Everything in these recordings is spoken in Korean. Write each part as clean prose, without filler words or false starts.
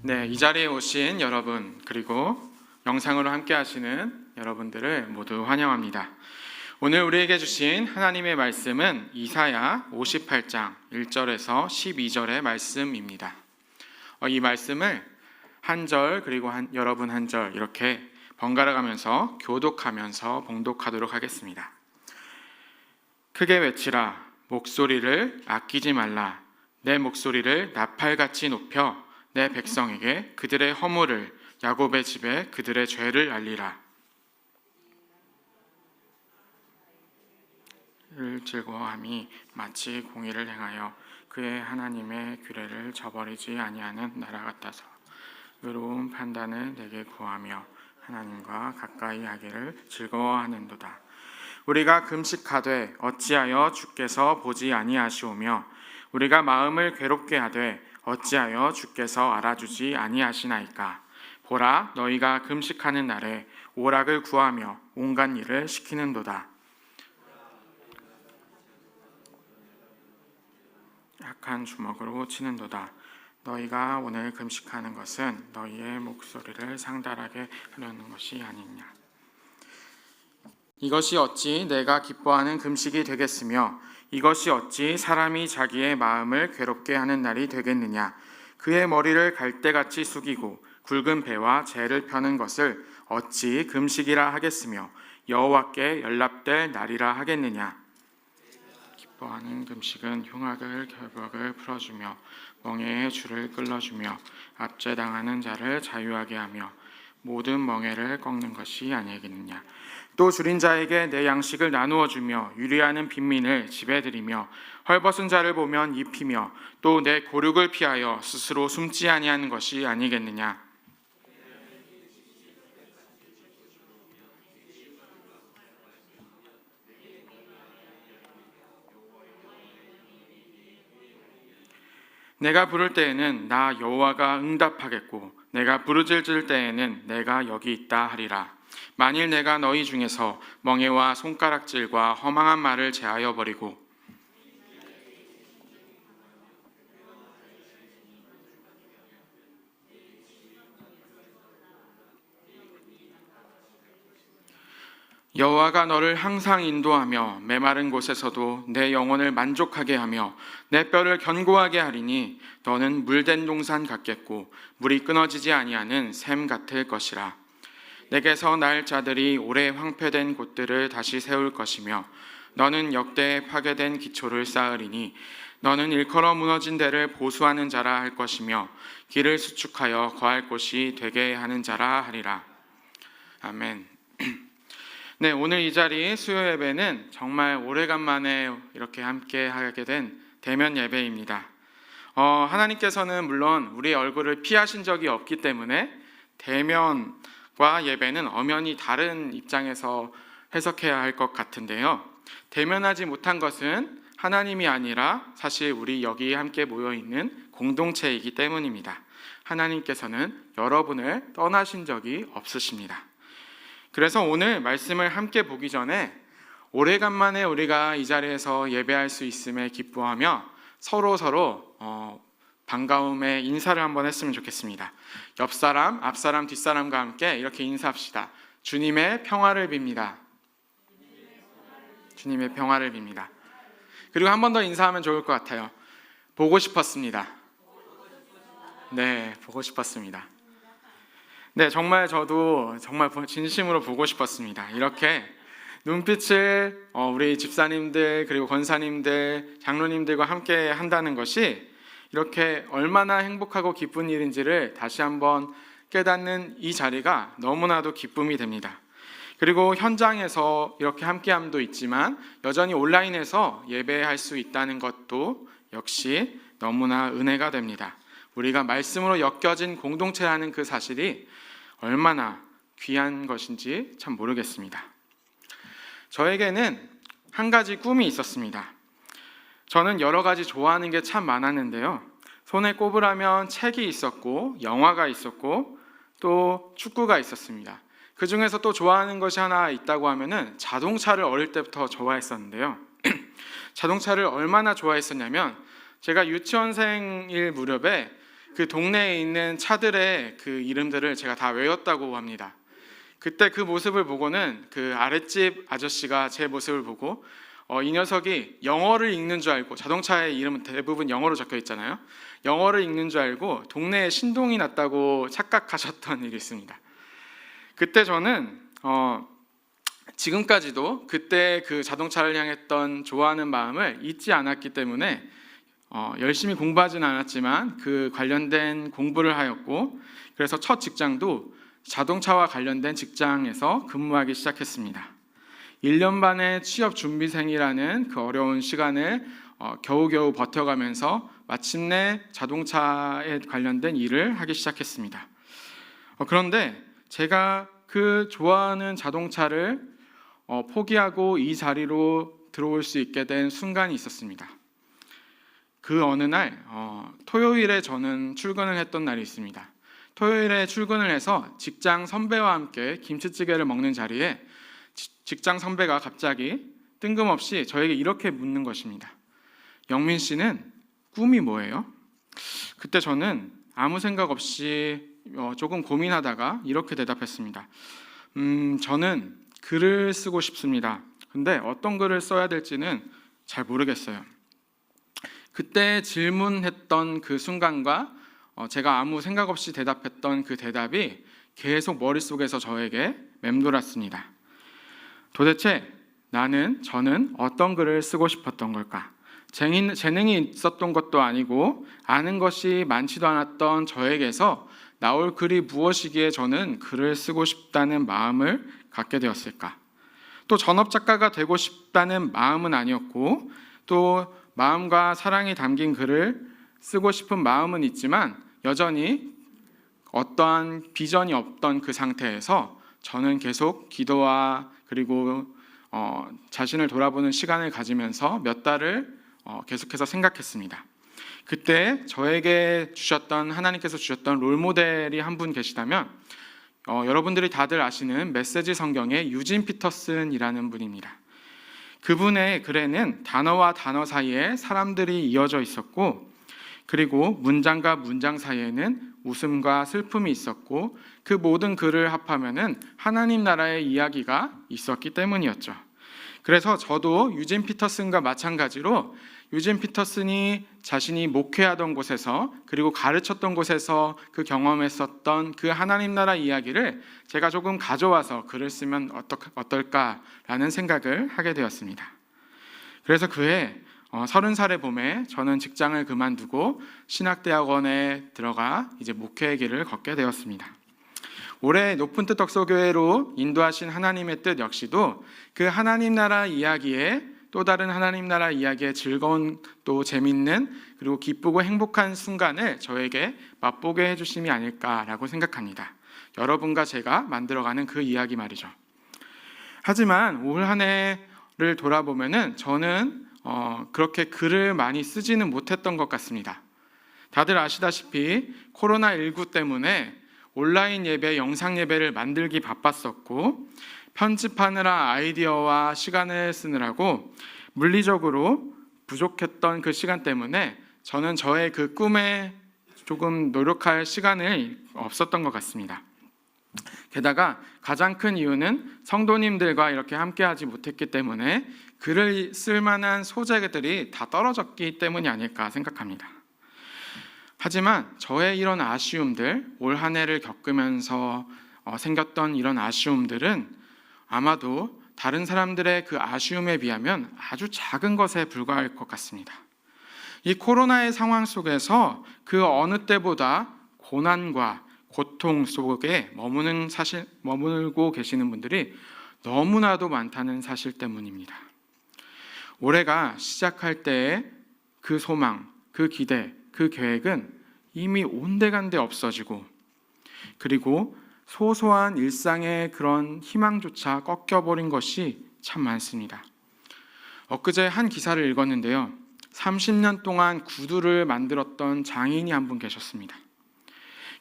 네, 이 자리에 오신 여러분, 그리고 영상으로 함께 하시는 여러분들을 모두 환영합니다. 오늘 우리에게 주신 하나님의 말씀은 이사야 58장 1절에서 12절의 말씀입니다. 이 말씀을 한 절 그리고 여러분 한 절 이렇게 번갈아 가면서 교독하면서 봉독하도록 하겠습니다. 크게 외치라, 목소리를 아끼지 말라. 내 목소리를 나팔같이 높여 내 백성에게 그들의 허물을, 야곱의 집에 그들의 죄를 알리라. 즐거워함이 마치 공의를 행하여 그의 하나님의 규례를 저버리지 아니하는 나라 같아서 의로운 판단을 내게 구하며 하나님과 가까이 하기를 즐거워하는도다. 우리가 금식하되 어찌하여 주께서 보지 아니하시오며 우리가 마음을 괴롭게 하되 어찌하여 주께서 알아주지 아니하시나이까. 보라, 너희가 금식하는 날에 오락을 구하며 온갖 일을 시키는도다. 약한 주먹으로 치는도다. 너희가 오늘 금식하는 것은 너희의 목소리를 상달하게 하려는 것이 아니냐. 이것이 어찌 내가 기뻐하는 금식이 되겠으며 이것이 어찌 사람이 자기의 마음을 괴롭게 하는 날이 되겠느냐. 그의 머리를 갈대같이 숙이고 굵은 배와 재를 펴는 것을 어찌 금식이라 하겠으며 여호와께 연락될 날이라 하겠느냐. 기뻐하는 금식은 흉악을 결박을 풀어주며 멍에의 줄을 끌어주며 압제당하는 자를 자유하게 하며 모든 멍에를 꺾는 것이 아니겠느냐. 또 줄인 자에게 내 양식을 나누어 주며 유리하는 빈민을 집에 들이며 헐벗은 자를 보면 입히며 또 내 고륙을 피하여 스스로 숨지 아니하는 것이 아니겠느냐. 내가 부를 때에는 나 여호와가 응답하겠고 내가 부르짖을 때에는 내가 여기 있다 하리라. 만일 내가 너희 중에서 멍에와 손가락질과 허망한 말을 제하여 버리고 여호와가 너를 항상 인도하며 메마른 곳에서도 내 영혼을 만족하게 하며 내 뼈를 견고하게 하리니 너는 물된 동산 같겠고 물이 끊어지지 아니하는 샘 같을 것이라. 내게서 날 자들이 오래 황폐된 곳들을 다시 세울 것이며 너는 역대에 파괴된 기초를 쌓으리니 너는 일컬어 무너진 데를 보수하는 자라 할 것이며 길을 수축하여 거할 곳이 되게 하는 자라 하리라. 아멘. 네, 오늘 이 자리 수요 예배는 정말 오래간만에 이렇게 함께 하게 된 대면 예배입니다. 하나님께서는 물론 우리의 얼굴을 피하신 적이 없기 때문에 대면과 예배는 엄연히 다른 입장에서 해석해야 할 것 같은데요. 대면하지 못한 것은 하나님이 아니라 사실 우리 여기 함께 모여있는 공동체이기 때문입니다. 하나님께서는 여러분을 떠나신 적이 없으십니다. 그래서 오늘 말씀을 함께 보기 전에 오래간만에 우리가 이 자리에서 예배할 수 있음에 기뻐하며 서로 반가움에 인사를 한번 했으면 좋겠습니다. 옆사람, 앞사람, 뒷사람과 함께 이렇게 인사합시다. 주님의 평화를 빕니다. 주님의 평화를 빕니다. 그리고 한 번 더 인사하면 좋을 것 같아요. 보고 싶었습니다. 네, 보고 싶었습니다. 네, 정말 저도 정말 진심으로 보고 싶었습니다. 이렇게 눈빛을 우리 집사님들 그리고 권사님들, 장로님들과 함께 한다는 것이 이렇게 얼마나 행복하고 기쁜 일인지를 다시 한번 깨닫는 이 자리가 너무나도 기쁨이 됩니다. 그리고 현장에서 이렇게 함께함도 있지만 여전히 온라인에서 예배할 수 있다는 것도 역시 너무나 은혜가 됩니다. 우리가 말씀으로 엮여진 공동체라는 그 사실이 얼마나 귀한 것인지 참 모르겠습니다. 저에게는 한 가지 꿈이 있었습니다. 저는 여러 가지 좋아하는 게 참 많았는데요. 손에 꼽으라면 책이 있었고 영화가 있었고 또 축구가 있었습니다. 그 중에서 또 좋아하는 것이 하나 있다고 하면은 자동차를 어릴 때부터 좋아했었는데요. 자동차를 얼마나 좋아했었냐면 제가 유치원생일 무렵에 그 동네에 있는 차들의 그 이름들을 제가 다 외웠다고 합니다. 그때 그 모습을 보고는 그 아랫집 아저씨가 제 모습을 보고 이 녀석이 영어를 읽는 줄 알고, 자동차의 이름은 대부분 영어로 적혀 있잖아요. 영어를 읽는 줄 알고 동네에 신동이 났다고 착각하셨던 일이 있습니다. 그때 저는 지금까지도 그때 그 자동차를 향했던 좋아하는 마음을 잊지 않았기 때문에 열심히 공부하지는 않았지만 그 관련된 공부를 하였고, 그래서 첫 직장도 자동차와 관련된 직장에서 근무하기 시작했습니다. 1년 반의 취업 준비생이라는 그 어려운 시간을 겨우겨우 버텨가면서 마침내 자동차에 관련된 일을 하기 시작했습니다. 그런데 제가 그 좋아하는 자동차를 포기하고 이 자리로 들어올 수 있게 된 순간이 있었습니다. 그 어느 날 토요일에 저는 출근을 했던 날이 있습니다. 토요일에 출근을 해서 직장 선배와 함께 김치찌개를 먹는 자리에 직장 선배가 갑자기 뜬금없이 저에게 이렇게 묻는 것입니다. 영민 씨는 꿈이 뭐예요? 그때 저는 아무 생각 없이 조금 고민하다가 이렇게 대답했습니다. 저는 글을 쓰고 싶습니다. 근데 어떤 글을 써야 될지는 잘 모르겠어요. 그때 질문했던 그 순간과 제가 아무 생각 없이 대답했던 그 대답이 계속 머릿속에서 저에게 맴돌았습니다. 도대체 저는 어떤 글을 쓰고 싶었던 걸까? 재능이 있었던 것도 아니고 아는 것이 많지도 않았던 저에게서 나올 글이 무엇이기에 저는 글을 쓰고 싶다는 마음을 갖게 되었을까? 또 전업작가가 되고 싶다는 마음은 아니었고, 또 마음과 사랑이 담긴 글을 쓰고 싶은 마음은 있지만 여전히 어떠한 비전이 없던 그 상태에서 저는 계속 기도와 그리고 자신을 돌아보는 시간을 가지면서 몇 달을 계속해서 생각했습니다. 그때 저에게 하나님께서 주셨던 롤모델이 한 분 계시다면 여러분들이 다들 아시는 메시지 성경의 유진 피터슨이라는 분입니다. 그분의 글에는 단어와 단어 사이에 사람들이 이어져 있었고, 그리고 문장과 문장 사이에는 웃음과 슬픔이 있었고, 그 모든 글을 합하면은 하나님 나라의 이야기가 있었기 때문이었죠. 그래서 저도 유진 피터슨과 마찬가지로 유진 피터슨이 자신이 목회하던 곳에서 그리고 가르쳤던 곳에서 그 경험했었던 그 하나님 나라 이야기를 제가 조금 가져와서 글을 쓰면 어떨까라는 생각을 하게 되었습니다. 그래서 그해 30살의 봄에 저는 직장을 그만두고 신학대학원에 들어가 이제 목회의 길을 걷게 되었습니다. 올해 높은 뜻 덕소교회로 인도하신 하나님의 뜻 역시도 그 하나님 나라 이야기에, 또 다른 하나님 나라 이야기의 즐거운 또 재밌는 그리고 기쁘고 행복한 순간을 저에게 맛보게 해주심이 아닐까라고 생각합니다. 여러분과 제가 만들어가는 그 이야기 말이죠. 하지만 올 한 해를 돌아보면은 저는 그렇게 글을 많이 쓰지는 못했던 것 같습니다. 다들 아시다시피 코로나19 때문에 온라인 예배, 영상 예배를 만들기 바빴었고, 편집하느라 아이디어와 시간을 쓰느라고 물리적으로 부족했던 그 시간 때문에 저는 저의 그 꿈에 조금 노력할 시간이 없었던 것 같습니다. 게다가 가장 큰 이유는 성도님들과 이렇게 함께하지 못했기 때문에 글을 쓸 만한 소재들이 다 떨어졌기 때문이 아닐까 생각합니다. 하지만 저의 이런 아쉬움들, 올 한 해를 겪으면서 생겼던 이런 아쉬움들은 아마도 다른 사람들의 그 아쉬움에 비하면 아주 작은 것에 불과할 것 같습니다. 이 코로나의 상황 속에서 그 어느 때보다 고난과 고통 속에 머물고 계시는 분들이 너무나도 많다는 사실 때문입니다. 올해가 시작할 때의 그 소망, 그 기대, 그 계획은 이미 온데간데 없어지고, 그리고 소소한 일상의 그런 희망조차 꺾여버린 것이 참 많습니다. 엊그제 한 기사를 읽었는데요, 30년 동안 구두를 만들었던 장인이 한 분 계셨습니다.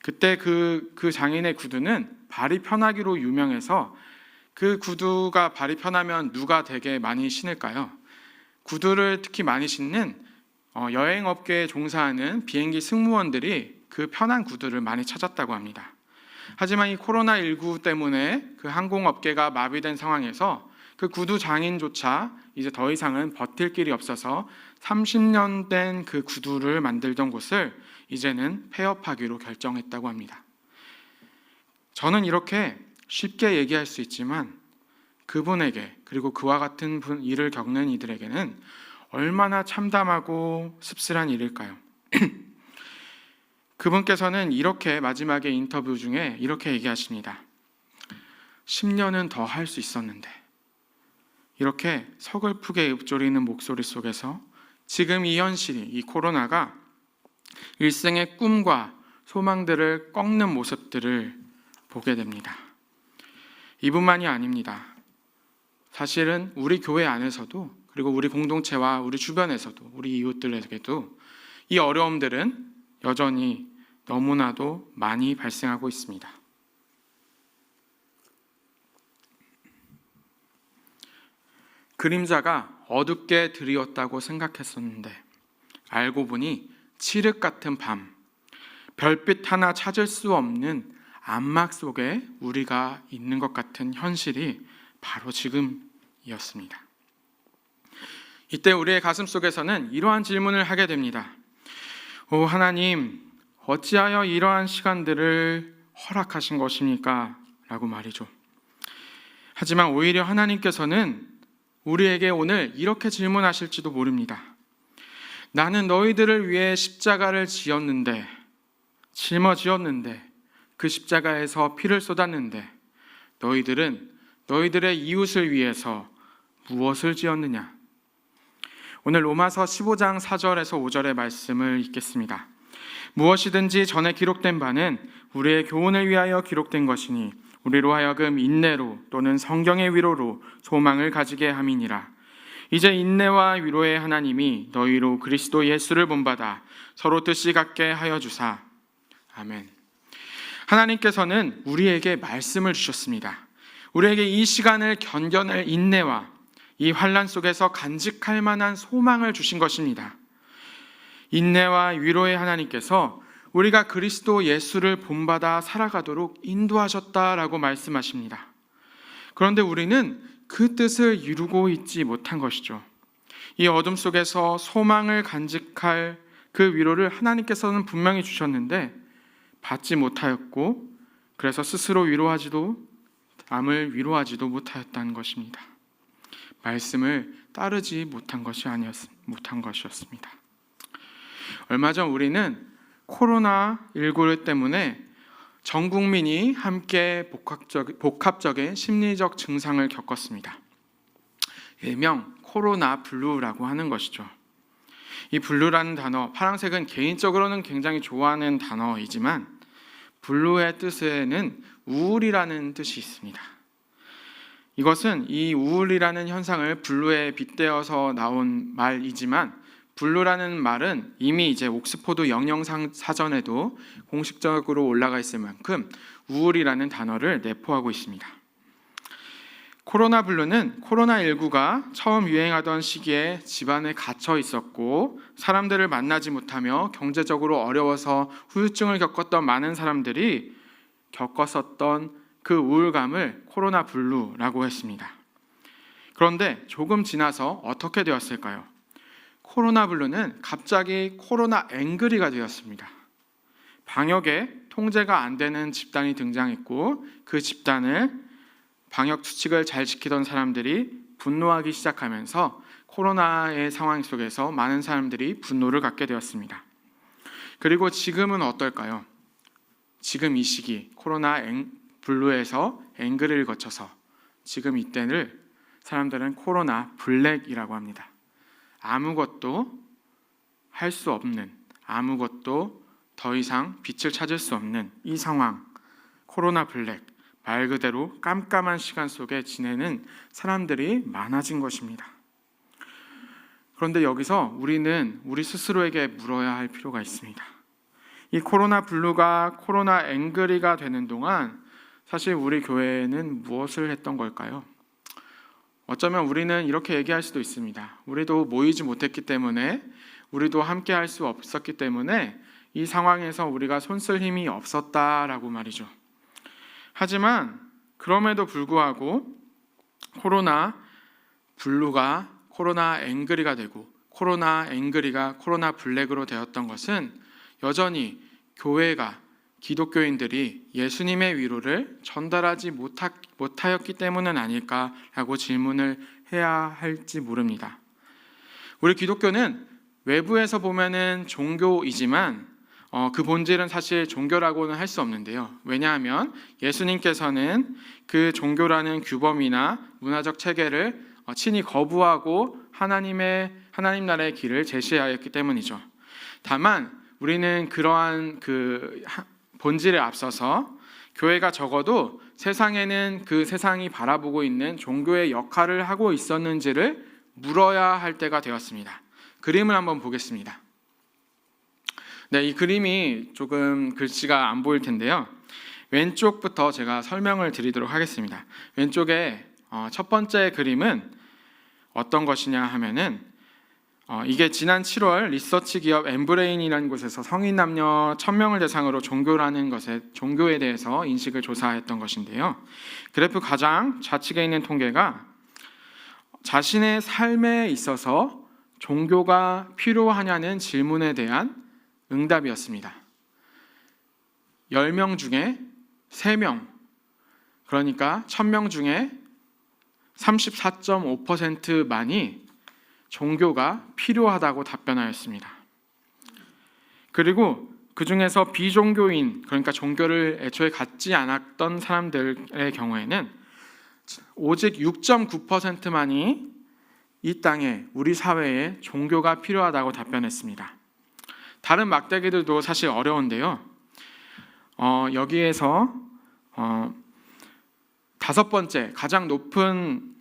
그때 그 장인의 구두는 발이 편하기로 유명해서, 그 구두가 발이 편하면 누가 되게 많이 신을까요? 구두를 특히 많이 신는 여행업계에 종사하는 비행기 승무원들이 그 편한 구두를 많이 찾았다고 합니다. 하지만 이 코로나19 때문에 그 항공업계가 마비된 상황에서 그 구두 장인조차 이제 더 이상은 버틸 길이 없어서 30년 된 그 구두를 만들던 곳을 이제는 폐업하기로 결정했다고 합니다. 저는 이렇게 쉽게 얘기할 수 있지만 그분에게, 그리고 그와 같은 일을 겪는 이들에게는 얼마나 참담하고 씁쓸한 일일까요? 그분께서는 이렇게 마지막에 인터뷰 중에 이렇게 얘기하십니다. 10년은 더 할 수 있었는데. 이렇게 서글프게 읊조리는 목소리 속에서 지금 이 현실이, 이 코로나가 일생의 꿈과 소망들을 꺾는 모습들을 보게 됩니다. 이뿐만이 아닙니다. 사실은 우리 교회 안에서도, 그리고 우리 공동체와 우리 주변에서도, 우리 이웃들에게도 이 어려움들은 여전히 너무나도 많이 발생하고 있습니다. 그림자가 어둡게 드리웠다고 생각했었는데 알고 보니 칠흑 같은 밤, 별빛 하나 찾을 수 없는 암막 속에 우리가 있는 것 같은 현실이 바로 지금이었습니다. 이때 우리의 가슴 속에서는 이러한 질문을 하게 됩니다. 오 하나님, 어찌하여 이러한 시간들을 허락하신 것입니까? 라고 말이죠. 하지만 오히려 하나님께서는 우리에게 오늘 이렇게 질문하실지도 모릅니다. 나는 너희들을 위해 십자가를 짊어지었는데 그 십자가에서 피를 쏟았는데 너희들은 너희들의 이웃을 위해서 무엇을 지었느냐? 오늘 로마서 15장 4절에서 5절의 말씀을 읽겠습니다. 무엇이든지 전에 기록된 바는 우리의 교훈을 위하여 기록된 것이니 우리로 하여금 인내로 또는 성경의 위로로 소망을 가지게 함이니라. 이제 인내와 위로의 하나님이 너희로 그리스도 예수를 본받아 서로 뜻이 같게 하여 주사. 아멘. 하나님께서는 우리에게 말씀을 주셨습니다. 우리에게 이 시간을 견뎌낼 인내와 이 환난 속에서 간직할 만한 소망을 주신 것입니다. 인내와 위로의 하나님께서 우리가 그리스도 예수를 본받아 살아가도록 인도하셨다라고 말씀하십니다. 그런데 우리는 그 뜻을 이루고 있지 못한 것이죠. 이 어둠 속에서 소망을 간직할 그 위로를 하나님께서는 분명히 주셨는데 받지 못하였고, 그래서 스스로 남을 위로하지도 못하였다는 것입니다. 말씀을 따르지 못한 것이었습니다. 얼마 전 우리는 코로나19 때문에 전 국민이 함께 복합적인 심리적 증상을 겪었습니다. 일명 코로나 블루라고 하는 것이죠. 이 블루라는 단어, 파란색은 개인적으로는 굉장히 좋아하는 단어이지만 블루의 뜻에는 우울이라는 뜻이 있습니다. 이것은 이 우울이라는 현상을 블루에 빗대어서 나온 말이지만 블루라는 말은 이미 이제 옥스포드 영영상 사전에도 공식적으로 올라가 있을 만큼 우울이라는 단어를 내포하고 있습니다. 코로나 블루는 코로나19가 처음 유행하던 시기에 집안에 갇혀 있었고 사람들을 만나지 못하며 경제적으로 어려워서 후유증을 겪었던 많은 사람들이 겪었었던 그 우울감을 코로나 블루라고 했습니다. 그런데 조금 지나서 어떻게 되었을까요? 코로나 블루는 갑자기 코로나 앵그리가 되었습니다. 방역에 통제가 안 되는 집단이 등장했고 그 집단을 방역 수칙을 잘 지키던 사람들이 분노하기 시작하면서 코로나의 상황 속에서 많은 사람들이 분노를 갖게 되었습니다. 그리고 지금은 어떨까요? 지금 이 시기 코로나 블루에서 앵그리를 거쳐서 지금 이때를 사람들은 코로나 블랙이라고 합니다. 아무것도 할 수 없는, 아무것도 더 이상 빛을 찾을 수 없는 이 상황, 코로나 블랙, 말 그대로 깜깜한 시간 속에 지내는 사람들이 많아진 것입니다. 그런데 여기서 우리는 우리 스스로에게 물어야 할 필요가 있습니다. 이 코로나 블루가 코로나 앵그리가 되는 동안 사실 우리 교회는 무엇을 했던 걸까요? 어쩌면 우리는 이렇게 얘기할 수도 있습니다. 우리도 모이지 못했기 때문에, 우리도 함께 할 수 없었기 때문에 이 상황에서 우리가 손쓸 힘이 없었다라고 말이죠. 하지만 그럼에도 불구하고 코로나 블루가 코로나 앵그리가 되고 코로나 앵그리가 코로나 블랙으로 되었던 것은 여전히 교회가 기독교인들이 예수님의 위로를 전달하지 못하였기 때문은 아닐까라고 질문을 해야 할지 모릅니다. 우리 기독교는 외부에서 보면은 종교이지만 그 본질은 사실 종교라고는 할 수 없는데요. 왜냐하면 예수님께서는 그 종교라는 규범이나 문화적 체계를 친히 거부하고 하나님 나라의 길을 제시하였기 때문이죠. 다만 우리는 그러한 그 본질에 앞서서 교회가 적어도 세상에는 그 세상이 바라보고 있는 종교의 역할을 하고 있었는지를 물어야 할 때가 되었습니다. 그림을 한번 보겠습니다. 네, 이 그림이 조금 글씨가 안 보일 텐데요. 왼쪽부터 제가 설명을 드리도록 하겠습니다. 왼쪽에 첫 번째 그림은 어떤 것이냐 하면은 이게 지난 7월 리서치 기업 엠브레인이라는 곳에서 성인 남녀 1000명을 대상으로 종교에 대해서 인식을 조사했던 것인데요. 그래프 가장 좌측에 있는 통계가 자신의 삶에 있어서 종교가 필요하냐는 질문에 대한 응답이었습니다. 10명 중에 3명, 그러니까 1000명 중에 34.5%만이 종교가 필요하다고 답변하였습니다. 그리고 그 중에서 비종교인, 그러니까 종교를 애초에 갖지 않았던 사람들의 경우에는 오직 6.9%만이 이 땅에 우리 사회에 종교가 필요하다고 답변했습니다. 다른 막대기들도 사실 어려운데요. 여기에서 다섯 번째 가장 높은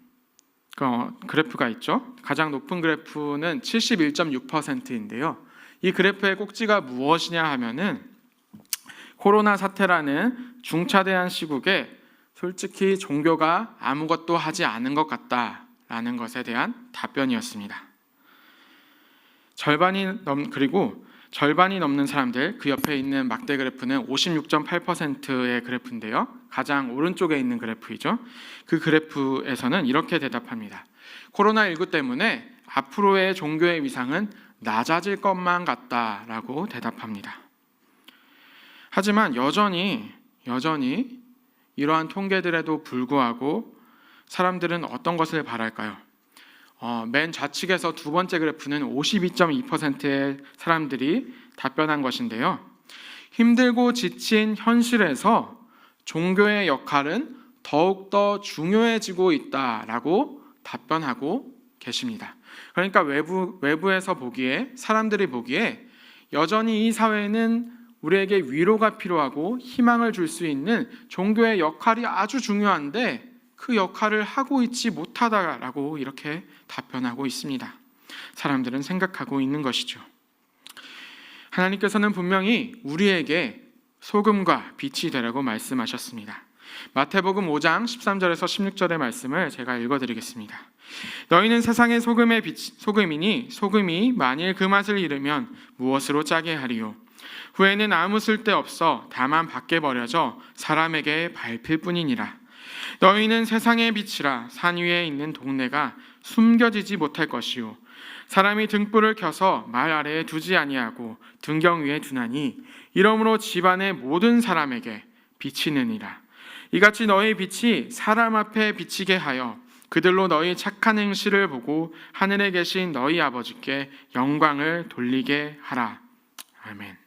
그래프가 있죠. 가장 높은 그래프는 71.6%인데요. 이 그래프의 꼭지가 무엇이냐 하면은 코로나 사태라는 중차대한 시국에 솔직히 종교가 아무것도 하지 않은 것 같다라는 것에 대한 답변이었습니다. 그리고 절반이 넘는 사람들, 그 옆에 있는 막대 그래프는 56.8%의 그래프인데요. 가장 오른쪽에 있는 그래프이죠. 그 그래프에서는 이렇게 대답합니다. 코로나19 때문에 앞으로의 종교의 위상은 낮아질 것만 같다라고 대답합니다. 하지만 여전히 이러한 통계들에도 불구하고 사람들은 어떤 것을 바랄까요? 맨 좌측에서 두 번째 그래프는 52.2%의 사람들이 답변한 것인데요. 힘들고 지친 현실에서 종교의 역할은 더욱더 중요해지고 있다라고 답변하고 계십니다. 그러니까 외부에서 보기에, 사람들이 보기에 여전히 이 사회는 우리에게 위로가 필요하고 희망을 줄 수 있는 종교의 역할이 아주 중요한데 그 역할을 하고 있지 못하다라고 이렇게 답변하고 있습니다. 사람들은 생각하고 있는 것이죠. 하나님께서는 분명히 우리에게 소금과 빛이 되라고 말씀하셨습니다. 마태복음 5장 13절에서 16절의 말씀을 제가 읽어드리겠습니다. 너희는 세상의 소금이니 소금이 만일 그 맛을 잃으면 무엇으로 짜게 하리요? 후에는 아무 쓸데없어 다만 밖에 버려져 사람에게 밟힐 뿐이니라. 너희는 세상의 빛이라. 산 위에 있는 동네가 숨겨지지 못할 것이요 사람이 등불을 켜서 말 아래에 두지 아니하고 등경 위에 두나니 이러므로 집안의 모든 사람에게 비치느니라. 이같이 너희 빛이 사람 앞에 비치게 하여 그들로 너희 착한 행실을 보고 하늘에 계신 너희 아버지께 영광을 돌리게 하라. 아멘.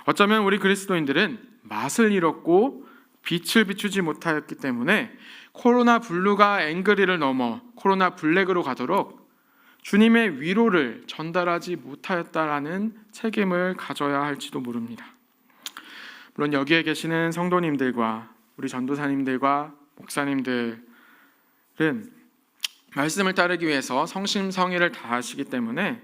어쩌면 우리 그리스도인들은 맛을 잃었고 빛을 비추지 못하였기 때문에 코로나 블루가 앵그리를 넘어 코로나 블랙으로 가도록 주님의 위로를 전달하지 못하였다라는 책임을 가져야 할지도 모릅니다. 물론 여기에 계시는 성도님들과 우리 전도사님들과 목사님들은 말씀을 따르기 위해서 성심성의를 다하시기 때문에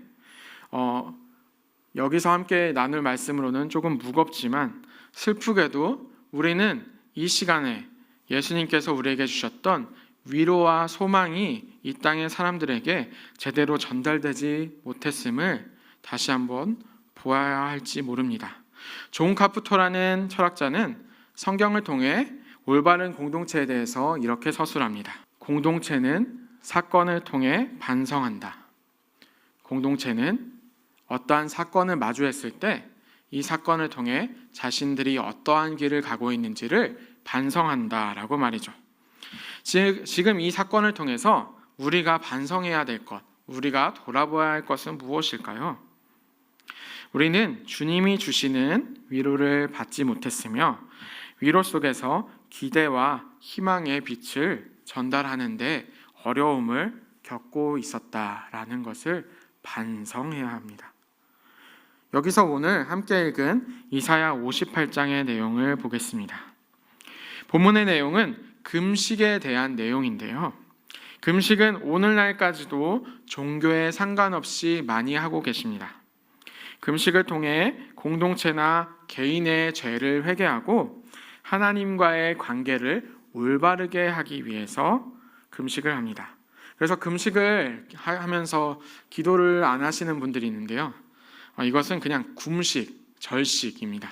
여기서 함께 나눌 말씀으로는 조금 무겁지만 슬프게도 우리는 이 시간에 예수님께서 우리에게 주셨던 위로와 소망이 이 땅의 사람들에게 제대로 전달되지 못했음을 다시 한번 보아야 할지 모릅니다. 존 카푸터라는 철학자는 성경을 통해 올바른 공동체에 대해서 이렇게 서술합니다. 공동체는 사건을 통해 반성한다. 공동체는 어떠한 사건을 마주했을 때 이 사건을 통해 자신들이 어떠한 길을 가고 있는지를 반성한다라고 말이죠. 지금 이 사건을 통해서 우리가 반성해야 될 것, 우리가 돌아보아야 할 것은 무엇일까요? 우리는 주님이 주시는 위로를 받지 못했으며 위로 속에서 기대와 희망의 빛을 전달하는데 어려움을 겪고 있었다라는 것을 반성해야 합니다. 여기서 오늘 함께 읽은 이사야 58장의 내용을 보겠습니다. 본문의 내용은 금식에 대한 내용인데요. 금식은 오늘날까지도 종교에 상관없이 많이 하고 계십니다. 금식을 통해 공동체나 개인의 죄를 회개하고 하나님과의 관계를 올바르게 하기 위해서 금식을 합니다. 그래서 금식을 하면서 기도를 안 하시는 분들이 있는데요. 이것은 그냥 굼식, 절식입니다.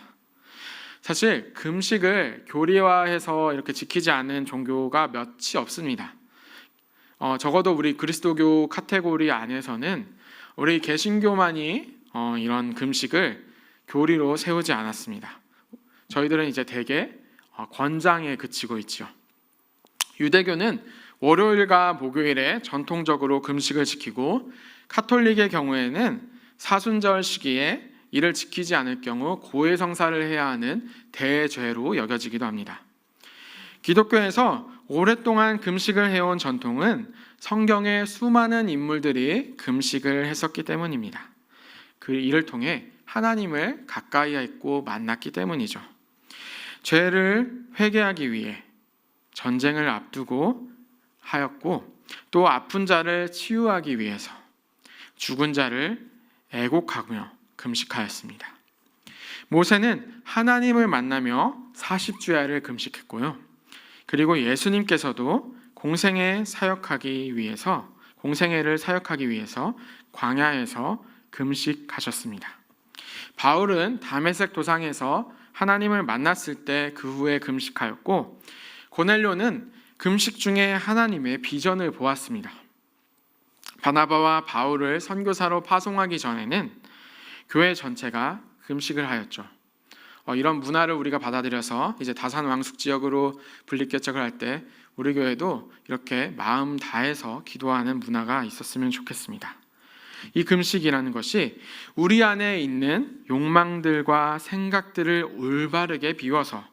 사실 금식을 교리화해서 이렇게 지키지 않은 종교가 몇이 없습니다. 적어도 우리 그리스도교 카테고리 안에서는 우리 개신교만이 이런 금식을 교리로 세우지 않았습니다. 저희들은 이제 대개 권장에 그치고 있죠. 유대교는 월요일과 목요일에 전통적으로 금식을 지키고 카톨릭의 경우에는 사순절 시기에 이를 지키지 않을 경우 고해성사를 해야 하는 대죄로 여겨지기도 합니다. 기독교에서 오랫동안 금식을 해온 전통은 성경의 수많은 인물들이 금식을 했었기 때문입니다. 그 일을 통해 하나님을 가까이 했고 만났기 때문이죠. 죄를 회개하기 위해 전쟁을 앞두고 하였고 또 아픈 자를 치유하기 위해서 죽은 자를 애곡하며 금식하였습니다. 모세는 하나님을 만나며 40주야를 금식했고요. 그리고 예수님께서도 공생애를 사역하기 위해서 광야에서 금식하셨습니다. 바울은 다메섹 도상에서 하나님을 만났을 때 그 후에 금식하였고 고넬료는 금식 중에 하나님의 비전을 보았습니다. 바나바와 바울을 선교사로 파송하기 전에는 교회 전체가 금식을 하였죠. 이런 문화를 우리가 받아들여서 이제 다산 왕숙 지역으로 분립 개척을 할 때 우리 교회도 이렇게 마음 다해서 기도하는 문화가 있었으면 좋겠습니다. 이 금식이라는 것이 우리 안에 있는 욕망들과 생각들을 올바르게 비워서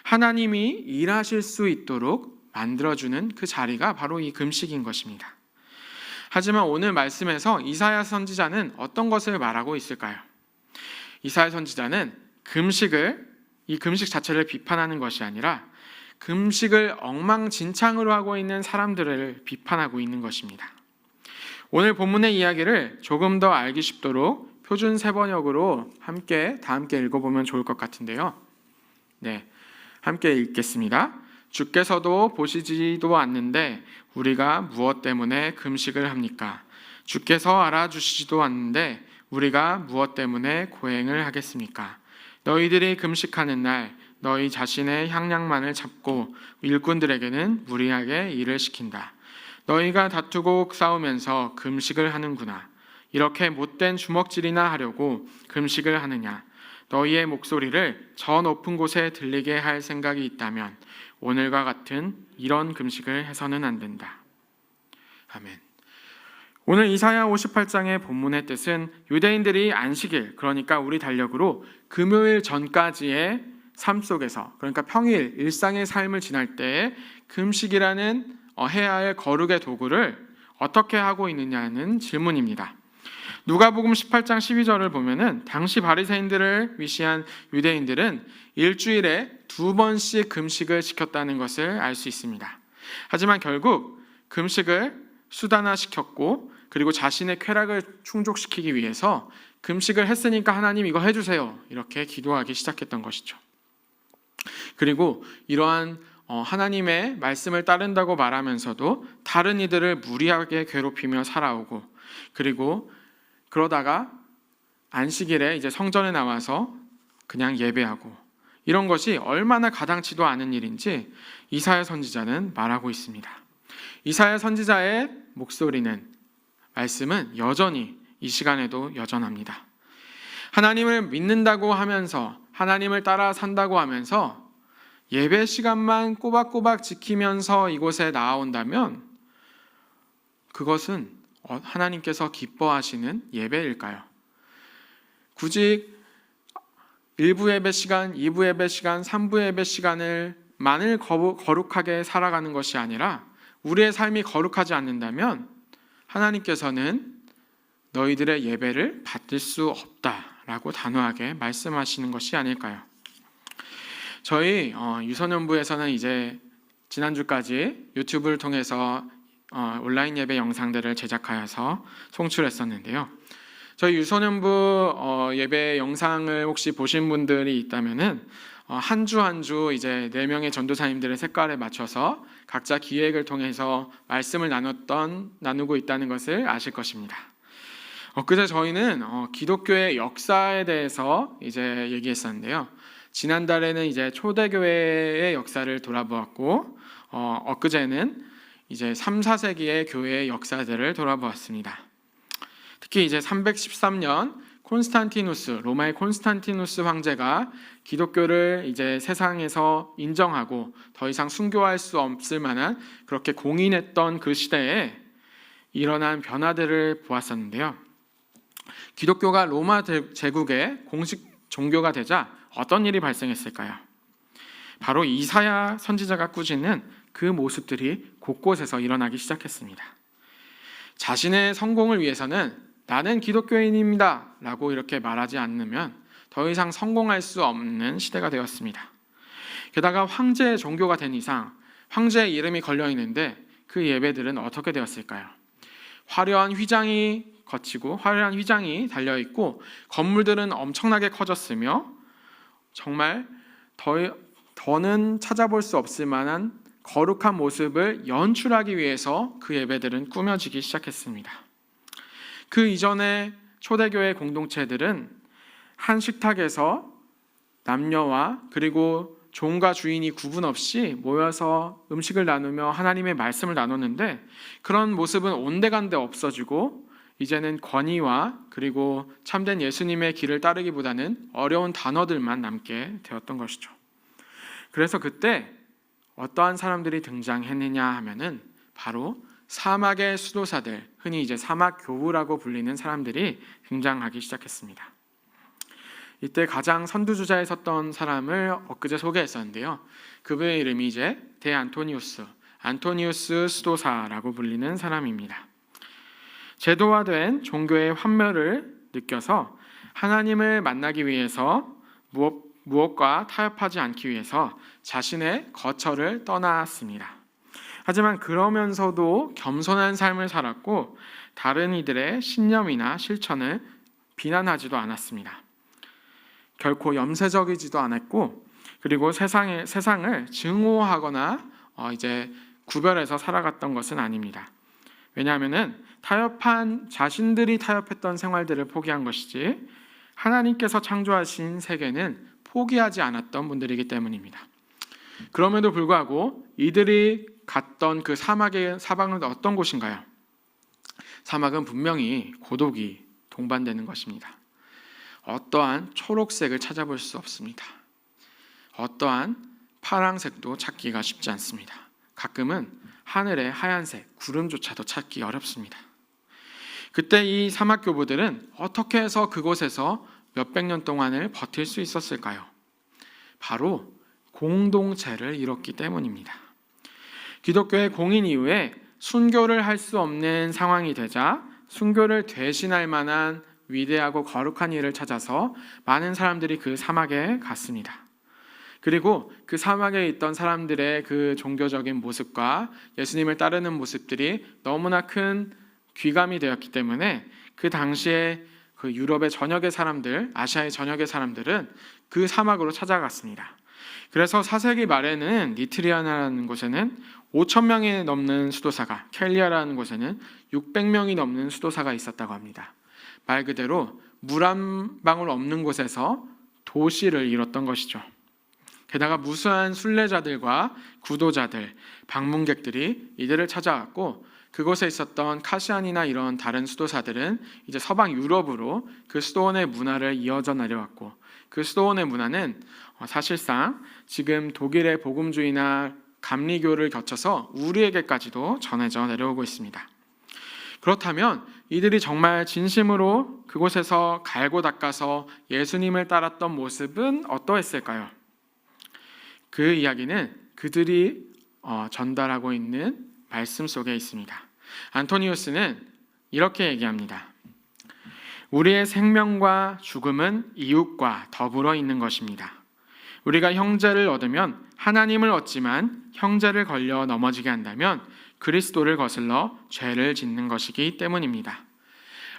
하나님이 일하실 수 있도록 만들어주는 그 자리가 바로 이 금식인 것입니다. 하지만 오늘 말씀에서 이사야 선지자는 어떤 것을 말하고 있을까요? 이사야 선지자는 이 금식 자체를 비판하는 것이 아니라 금식을 엉망진창으로 하고 있는 사람들을 비판하고 있는 것입니다. 오늘 본문의 이야기를 조금 더 알기 쉽도록 표준 세번역으로 다 함께 읽어보면 좋을 것 같은데요. 함께 읽겠습니다. 주께서도 보시지도 않는데 우리가 무엇 때문에 금식을 합니까? 주께서 알아주시지도 않는데 우리가 무엇 때문에 고행을 하겠습니까? 너희들이 금식하는 날 너희 자신의 향량만을 잡고 일꾼들에게는 무리하게 일을 시킨다. 너희가 다투고 싸우면서 금식을 하는구나. 이렇게 못된 주먹질이나 하려고 금식을 하느냐? 너희의 목소리를 저 높은 곳에 들리게 할 생각이 있다면 오늘과 같은 이런 금식을 해서는 안 된다. 아멘. 오늘 이사야 58장의 본문의 뜻은 유대인들이 안식일, 그러니까 우리 달력으로 금요일 전까지의 삶 속에서, 그러니까 평일 일상의 삶을 지날 때에 금식이라는 해야 할 거룩의 도구를 어떻게 하고 있느냐는 질문입니다. 누가복음 18장 12절을 보면은 당시 바리새인들을 위시한 유대인들은 일주일에 2번씩 금식을 지켰다는 것을 알 수 있습니다. 하지만 결국 금식을 수단화시켰고 그리고 자신의 쾌락을 충족시키기 위해서 금식을 했으니까 하나님 이거 해주세요 이렇게 기도하기 시작했던 것이죠. 그리고 이러한 하나님의 말씀을 따른다고 말하면서도 다른 이들을 무리하게 괴롭히며 살아오고 그리고 그러다가 안식일에 이제 성전에 나와서 그냥 예배하고 이런 것이 얼마나 가당치도 않은 일인지 이사야 선지자는 말하고 있습니다. 이사야 선지자의 목소리는, 말씀은 여전히 이 시간에도 여전합니다. 하나님을 믿는다고 하면서, 하나님을 따라 산다고 하면서 예배 시간만 꼬박꼬박 지키면서 이곳에 나아온다면 그것은 하나님께서 기뻐하시는 예배일까요? 굳이 1부 예배 시간, 2부 예배 시간, 3부 예배 시간을 만일 거룩하게 살아가는 것이 아니라 우리의 삶이 거룩하지 않는다면 하나님께서는 너희들의 예배를 받을 수 없다라고 단호하게 말씀하시는 것이 아닐까요? 저희 유소년부에서는 이제 지난주까지 유튜브를 통해서 온라인 예배 영상들을 제작하여서 송출했었는데요. 저희 유소년부 예배 영상을 혹시 보신 분들이 있다면은 한 주 한 주 이제 4명의 전도사님들의 색깔에 맞춰서 각자 기획을 통해서 말씀을 나누고 있다는 것을 아실 것입니다. 그제 저희는 기독교의 역사에 대해서 이제 얘기했었는데요. 지난달에는 이제 초대교회의 역사를 돌아보았고, 엊그제는 이제 3, 4세기의 교회의 역사들을 돌아보았습니다. 특히 이제 313년 로마의 콘스탄티누스 황제가 기독교를 이제 세상에서 인정하고 더 이상 순교할 수 없을 만한 그렇게 공인했던 그 시대에 일어난 변화들을 보았었는데요. 기독교가 로마 제국의 공식 종교가 되자 어떤 일이 발생했을까요? 바로 이사야 선지자가 꾸짖는 그 모습들이 곳곳에서 일어나기 시작했습니다. 자신의 성공을 위해서는 나는 기독교인입니다 라고 이렇게 말하지 않으면 더 이상 성공할 수 없는 시대가 되었습니다. 게다가 황제의 종교가 된 이상 황제의 이름이 걸려 있는데 그 예배들은 어떻게 되었을까요? 화려한 휘장이 달려있고 건물들은 엄청나게 커졌으며 정말 더는 찾아볼 수 없을 만한 거룩한 모습을 연출하기 위해서 그 예배들은 꾸며지기 시작했습니다. 그 이전에 초대교회 공동체들은 한 식탁에서 남녀와 그리고 종과 주인이 구분 없이 모여서 음식을 나누며 하나님의 말씀을 나눴는데 그런 모습은 온데간데 없어지고 이제는 권위와 그리고 참된 예수님의 길을 따르기보다는 어려운 단어들만 남게 되었던 것이죠. 그래서 그때 어떠한 사람들이 등장했느냐 하면은 바로 사막의 수도사들, 흔히 이제 사막 교부라고 불리는 사람들이 등장하기 시작했습니다. 이때 가장 선두주자에 섰던 사람을 엊그제 소개했었는데요. 그분의 이름이 이제 안토니우스 수도사라고 불리는 사람입니다. 제도화된 종교의 환멸을 느껴서 하나님을 만나기 위해서 무엇과 타협하지 않기 위해서 자신의 거처를 떠났습니다. 하지만 그러면서도 겸손한 삶을 살았고 다른 이들의 신념이나 실천을 비난하지도 않았습니다. 결코 염세적이지도 않았고 그리고 세상을 증오하거나 이제 구별해서 살아갔던 것은 아닙니다. 왜냐하면은 자신들이 타협했던 생활들을 포기한 것이지 하나님께서 창조하신 세계는 포기하지 않았던 분들이기 때문입니다. 그럼에도 불구하고 이들이 갔던 그 사막은 어떤 곳인가요? 사막은 분명히 고독이 동반되는 것입니다. 어떠한 초록색을 찾아볼 수 없습니다. 어떠한 파랑색도 찾기가 쉽지 않습니다. 가끔은 하늘의 하얀색, 구름조차도 찾기 어렵습니다. 그때 이 사막 교부들은 어떻게 해서 그곳에서 몇백 년 동안을 버틸 수 있었을까요? 바로 공동체를 이뤘기 때문입니다. 기독교의 공인 이후에 순교를 할 수 없는 상황이 되자 순교를 대신할 만한 위대하고 거룩한 일을 찾아서 많은 사람들이 그 사막에 갔습니다. 그리고 그 사막에 있던 사람들의 그 종교적인 모습과 예수님을 따르는 모습들이 너무나 큰 귀감이 되었기 때문에 그 당시에 그 유럽의 전역의 사람들, 아시아의 전역의 사람들은 그 사막으로 찾아갔습니다. 그래서 4세기 말에는 니트리아라는 곳에는 5,000명이 넘는 수도사가, 켈리아라는 곳에는 600명이 넘는 수도사가 있었다고 합니다. 말 그대로 물 한 방울 없는 곳에서 도시를 이뤘던 것이죠. 게다가 무수한 순례자들과 구도자들, 방문객들이 이들을 찾아왔고 그곳에 있었던 카시안이나 이런 다른 수도사들은 이제 서방 유럽으로 그 수도원의 문화를 이어져 내려왔고 그 수도원의 문화는 사실상 지금 독일의 복음주의나 감리교를 거쳐서 우리에게까지도 전해져 내려오고 있습니다. 그렇다면 이들이 정말 진심으로 그곳에서 갈고 닦아서 예수님을 따랐던 모습은 어떠했을까요? 그 이야기는 그들이 전달하고 있는 말씀 속에 있습니다. 안토니우스는 이렇게 얘기합니다. 우리의 생명과 죽음은 이웃과 더불어 있는 것입니다. 우리가 형제를 얻으면 하나님을 얻지만 형제를 걸려 넘어지게 한다면 그리스도를 거슬러 죄를 짓는 것이기 때문입니다.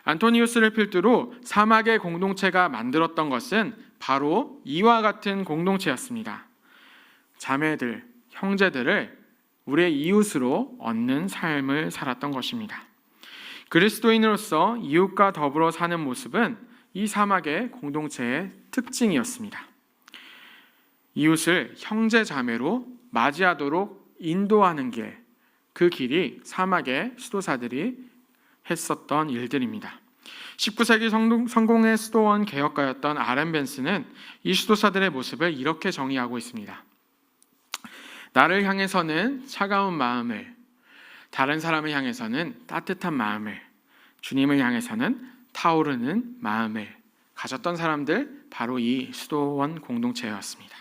안토니우스를 필두로 사막의 공동체가 만들었던 것은 바로 이와 같은 공동체였습니다. 자매들, 형제들을 우리의 이웃으로 얻는 삶을 살았던 것입니다. 그리스도인으로서 이웃과 더불어 사는 모습은 이 사막의 공동체의 특징이었습니다. 이웃을 형제 자매로 맞이하도록 인도하는 길, 그 길이 사막의 수도사들이 했었던 일들입니다. 19세기 성공의 수도원 개혁가였던 R.M. 벤스는 이 수도사들의 모습을 이렇게 정의하고 있습니다. 나를 향해서는 차가운 마음을, 다른 사람을 향해서는 따뜻한 마음을, 주님을 향해서는 타오르는 마음을 가졌던 사람들, 바로 이 수도원 공동체였습니다.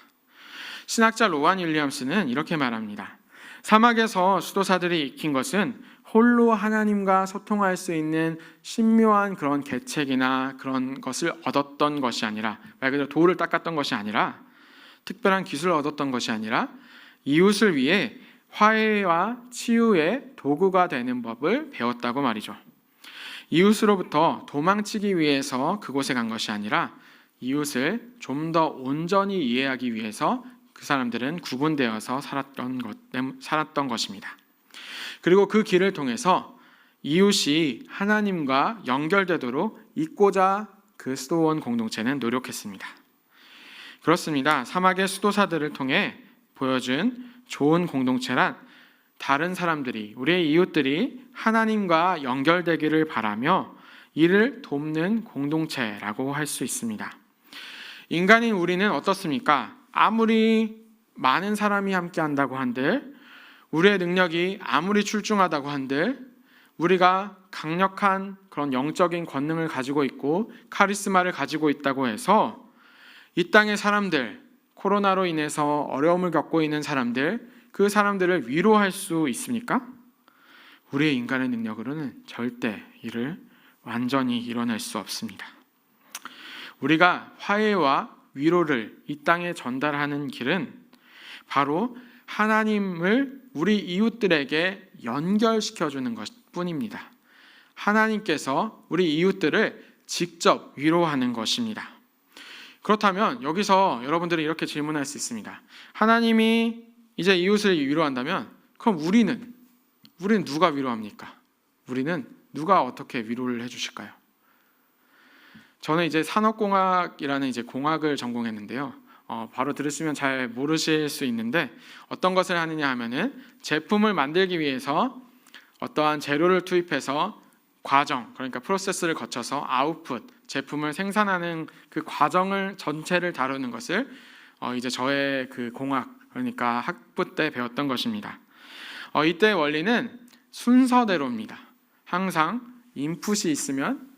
신학자 로완 윌리엄스는 이렇게 말합니다. 사막에서 수도사들이 익힌 것은 홀로 하나님과 소통할 수 있는 신묘한 그런 계책이나 그런 것을 얻었던 것이 아니라, 말 그대로 돌을 닦았던 것이 아니라, 특별한 기술을 얻었던 것이 아니라 이웃을 위해 화해와 치유의 도구가 되는 법을 배웠다고 말이죠. 이웃으로부터 도망치기 위해서 그곳에 간 것이 아니라 이웃을 좀 더 온전히 이해하기 위해서 그 사람들은 구분되어서 살았던 것입니다. 그리고 그 길을 통해서 이웃이 하나님과 연결되도록 잇고자 그 수도원 공동체는 노력했습니다. 그렇습니다. 사막의 수도사들을 통해 보여준 좋은 공동체란 다른 사람들이, 우리의 이웃들이 하나님과 연결되기를 바라며 이를 돕는 공동체라고 할 수 있습니다. 인간인 우리는 어떻습니까? 아무리 많은 사람이 함께 한다고 한들, 우리의 능력이 아무리 출중하다고 한들, 우리가 강력한 그런 영적인 권능을 가지고 있고 카리스마를 가지고 있다고 해서 이 땅의 사람들, 코로나로 인해서 어려움을 겪고 있는 사람들, 그 사람들을 위로할 수 있습니까? 우리의 인간의 능력으로는 절대 이를 완전히 이뤄낼 수 없습니다. 우리가 화해와 위로를 이 땅에 전달하는 길은 바로 하나님을 우리 이웃들에게 연결시켜주는 것뿐입니다. 하나님께서 우리 이웃들을 직접 위로하는 것입니다. 그렇다면 여기서 여러분들은 이렇게 질문할 수 있습니다. 하나님이 이제 이웃을 위로한다면 그럼 우리는 누가 위로합니까? 우리는 누가 어떻게 위로를 해주실까요? 저는 이제 산업공학이라는 이제 공학을 전공했는데요. 바로 들으시면 잘 모르실 수 있는데 어떤 것을 하느냐 하면은 제품을 만들기 위해서 어떠한 재료를 투입해서 과정, 그러니까 프로세스를 거쳐서 아웃풋, 제품을 생산하는 그 과정을 전체를 다루는 것을 이제 저의 그 공학, 그러니까 학부 때 배웠던 것입니다. 이때 원리는 순서대로입니다. 항상 인풋이 있으면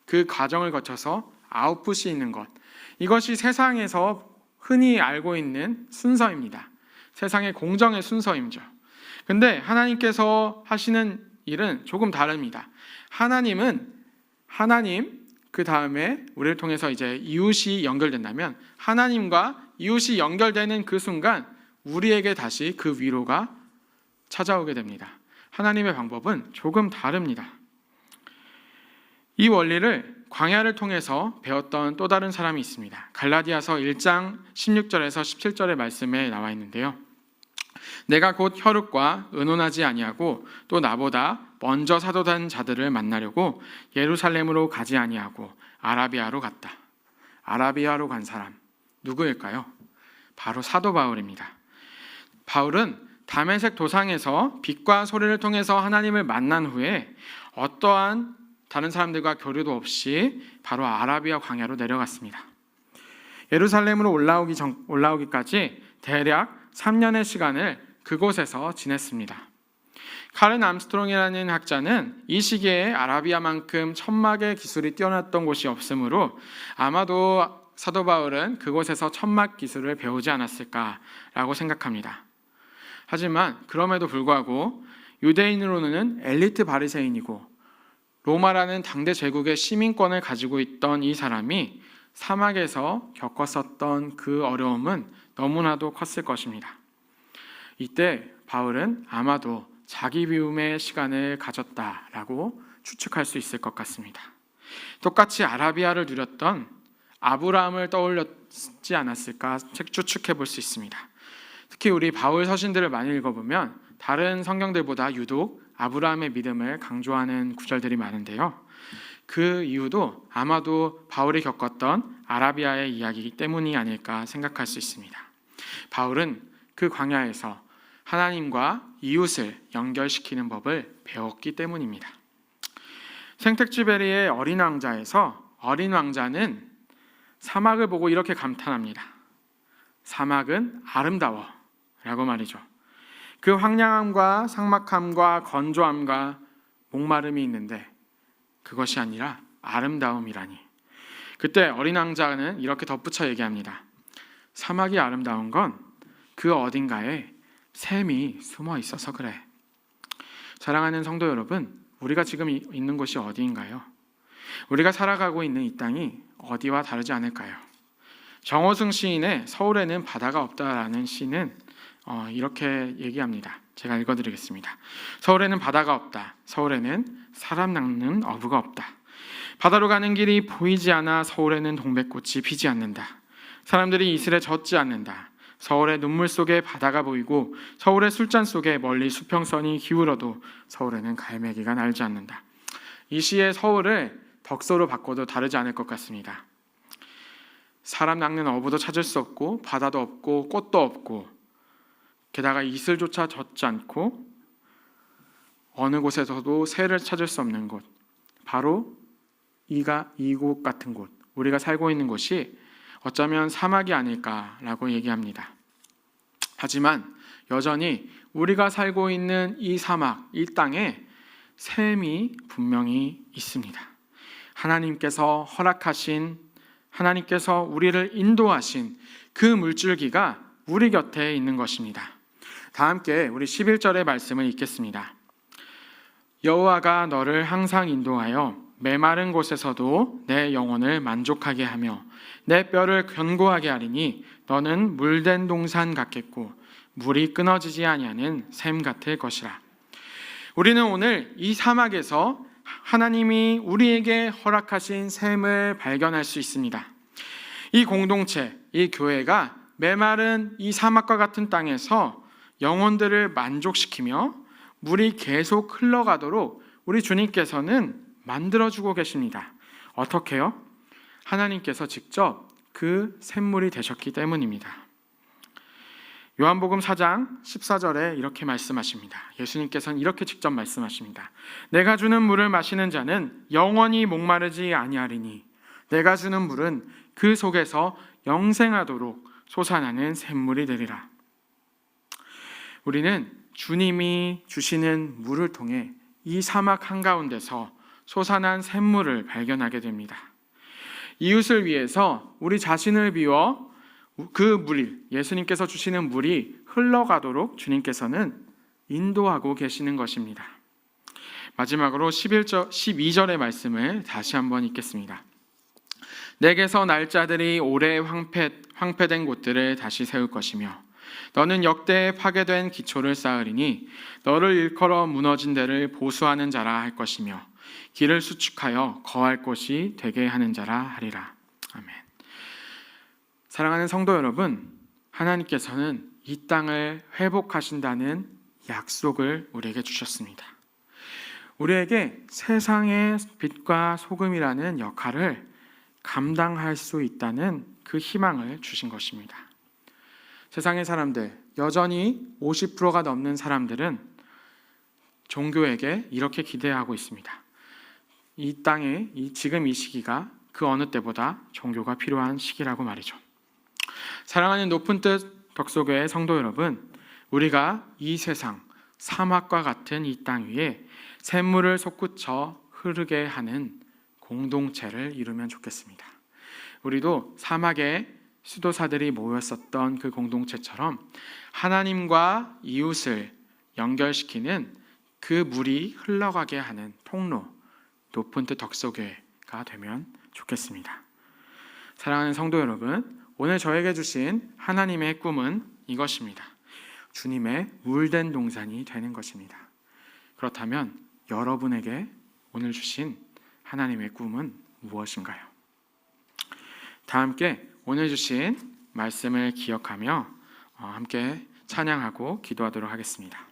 그 과정을 거쳐서 아웃풋이 있는 것, 이것이 세상에서 흔히 알고 있는 순서입니다. 세상의 공정의 순서이죠. 근데 하나님께서 하시는 일은 조금 다릅니다. 하나님 그 다음에 우리를 통해서 이제 이웃이 연결된다면 하나님과 이웃이 연결되는 그 순간 우리에게 다시 그 위로가 찾아오게 됩니다. 하나님의 방법은 조금 다릅니다. 이 원리를 광야를 통해서 배웠던 또 다른 사람이 있습니다. 갈라디아서 1장 16절에서 17절의 말씀에 나와 있는데요. 내가 곧 혈육과 의논하지 아니하고 또 나보다 먼저 사도된 자들을 만나려고 예루살렘으로 가지 아니하고 아라비아로 갔다. 아라비아로 간 사람 누구일까요? 바로 사도 바울입니다. 바울은 다메섹 도상에서 빛과 소리를 통해서 하나님을 만난 후에 어떠한 다른 사람들과 교류도 없이 바로 아라비아 광야로 내려갔습니다. 예루살렘으로 올라오기까지 대략 3년의 시간을 그곳에서 지냈습니다. 카른 암스트롱이라는 학자는 이 시기에 아라비아만큼 천막의 기술이 뛰어났던 곳이 없으므로 아마도 사도 바울은 그곳에서 천막 기술을 배우지 않았을까라고 생각합니다. 하지만 그럼에도 불구하고 유대인으로는 엘리트 바리새인이고 로마라는 당대 제국의 시민권을 가지고 있던 이 사람이 사막에서 겪었었던 그 어려움은 너무나도 컸을 것입니다. 이때 바울은 아마도 자기 비움의 시간을 가졌다라고 추측할 수 있을 것 같습니다. 똑같이 아라비아를 누렸던 아브라함을 떠올렸지 않았을까 추측해 볼 수 있습니다. 특히 우리 바울 서신들을 많이 읽어보면 다른 성경들보다 유독 아브라함의 믿음을 강조하는 구절들이 많은데요. 그 이유도 아마도 바울이 겪었던 아라비아의 이야기이기 때문이 아닐까 생각할 수 있습니다. 바울은 그 광야에서 하나님과 이웃을 연결시키는 법을 배웠기 때문입니다. 생텍쥐베리의 어린 왕자에서 어린 왕자는 사막을 보고 이렇게 감탄합니다. 사막은 아름다워 라고 말이죠. 그 황량함과 삭막함과 건조함과 목마름이 있는데 그것이 아니라 아름다움이라니. 그때 어린 왕자는 이렇게 덧붙여 얘기합니다. 사막이 아름다운 건 그 어딘가에 샘이 숨어 있어서 그래. 사랑하는 성도 여러분, 우리가 지금 있는 곳이 어디인가요? 우리가 살아가고 있는 이 땅이 어디와 다르지 않을까요? 정호승 시인의 서울에는 바다가 없다라는 시는 이렇게 얘기합니다. 제가 읽어드리겠습니다. 서울에는 바다가 없다. 서울에는 사람 낚는 어부가 없다. 바다로 가는 길이 보이지 않아 서울에는 동백꽃이 피지 않는다. 사람들이 이슬에 젖지 않는다. 서울의 눈물 속에 바다가 보이고 서울의 술잔 속에 멀리 수평선이 기울어도 서울에는 갈매기가 날지 않는다. 이 시의 서울을 덕소로 바꿔도 다르지 않을 것 같습니다. 사람 낚는 어부도 찾을 수 없고 바다도 없고 꽃도 없고 게다가 이슬조차 젖지 않고 어느 곳에서도 새를 찾을 수 없는 곳, 바로 이곳 같은 곳, 우리가 살고 있는 곳이 어쩌면 사막이 아닐까라고 얘기합니다. 하지만 여전히 우리가 살고 있는 이 사막, 이 땅에 샘이 분명히 있습니다. 하나님께서 우리를 인도하신 그 물줄기가 우리 곁에 있는 것입니다. 다 함께 우리 11절의 말씀을 읽겠습니다. 여호와가 너를 항상 인도하여 메마른 곳에서도 내 영혼을 만족하게 하며 내 뼈를 견고하게 하리니 너는 물된 동산 같겠고 물이 끊어지지 아니하는 샘 같을 것이라. 우리는 오늘 이 사막에서 하나님이 우리에게 허락하신 샘을 발견할 수 있습니다. 이 공동체, 이 교회가 메마른 이 사막과 같은 땅에서 영혼들을 만족시키며 물이 계속 흘러가도록 우리 주님께서는 만들어주고 계십니다. 어떻게요? 하나님께서 직접 그 샘물이 되셨기 때문입니다. 요한복음 4장 14절에 이렇게 말씀하십니다. 예수님께서는 이렇게 직접 말씀하십니다. 내가 주는 물을 마시는 자는 영원히 목마르지 아니하리니 내가 주는 물은 그 속에서 영생하도록 솟아나는 샘물이 되리라. 우리는 주님이 주시는 물을 통해 이 사막 한가운데서 솟아난 샘물을 발견하게 됩니다. 이웃을 위해서 우리 자신을 비워 그 물이, 예수님께서 주시는 물이 흘러가도록 주님께서는 인도하고 계시는 것입니다. 마지막으로 12절의 말씀을 다시 한번 읽겠습니다. 내게서 날짜들이 오래 황폐된 곳들을 다시 세울 것이며 너는 역대에 파괴된 기초를 쌓으리니 너를 일컬어 무너진 데를 보수하는 자라 할 것이며 길을 수축하여 거할 곳이 되게 하는 자라 하리라. 아멘. 사랑하는 성도 여러분, 하나님께서는 이 땅을 회복하신다는 약속을 우리에게 주셨습니다. 우리에게 세상의 빛과 소금이라는 역할을 감당할 수 있다는 그 희망을 주신 것입니다. 세상의 사람들, 여전히 50%가 넘는 사람들은 종교에게 이렇게 기대하고 있습니다. 이 땅에 지금 이 시기가 그 어느 때보다 종교가 필요한 시기라고 말이죠. 사랑하는 높은 뜻 덕소교회 성도 여러분, 우리가 이 세상 사막과 같은 이 땅 위에 샘물을 솟구쳐 흐르게 하는 공동체를 이루면 좋겠습니다. 우리도 사막에 수도사들이 모였었던 그 공동체처럼 하나님과 이웃을 연결시키는 그 물이 흘러가게 하는 통로, 높은 뜻 덕소교회가 되면 좋겠습니다. 사랑하는 성도 여러분, 오늘 저에게 주신 하나님의 꿈은 이것입니다. 주님의 물된 동산이 되는 것입니다. 그렇다면 여러분에게 오늘 주신 하나님의 꿈은 무엇인가요? 다 함께 오늘 주신 말씀을 기억하며 함께 찬양하고 기도하도록 하겠습니다.